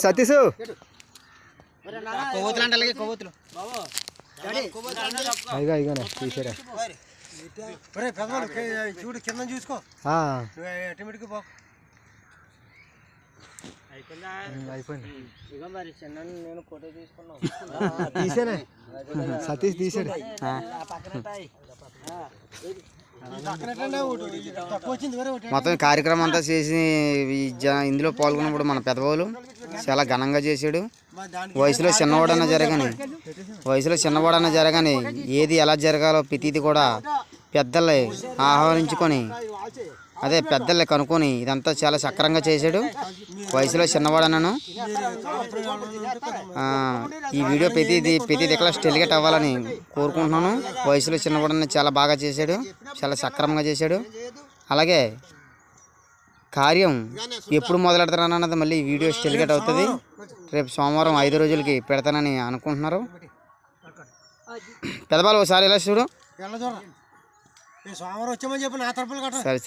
సతీష్ తీసారా చూడు కింద చూసుకో తీసారా సతీష్ తీసాడు మొత్తం కార్యక్రమం అంతా చేసి ఇందులో పాల్గొన్నప్పుడు మన పెద్దవాళ్ళు చాలా ఘనంగా చేశాడు. వయసులో చిన్నవాడన్నా జరగని ఏది ఎలా జరగాలో ప్రతిది కూడా పెద్దల్ని ఆహ్వానించుకొని పెద్దల్ని కనుక్కొని ఇదంతా చాలా సక్రంగా చేశాడు. వయసులో చిన్నవాడన్నాను. ఈ వీడియో ప్రతిది ఇక్కడ స్టెలిగేట్ అవ్వాలని కోరుకుంటున్నాను. వయసులో చిన్నవాడన్న చాలా బాగా చేశాడు, చాలా సక్రమంగా చేశాడు. అలాగే కార్యం ఎప్పుడు మొదలెడతారన్నది మళ్ళీ వీడియో స్టెలిగేట్ అవుతుంది. రేపు సోమవారం 5 రోజులకి పెడతానని అనుకుంటున్నారు. పెద్దవాళ్ళు ఒకసారి ఇలా చూడు. సరే.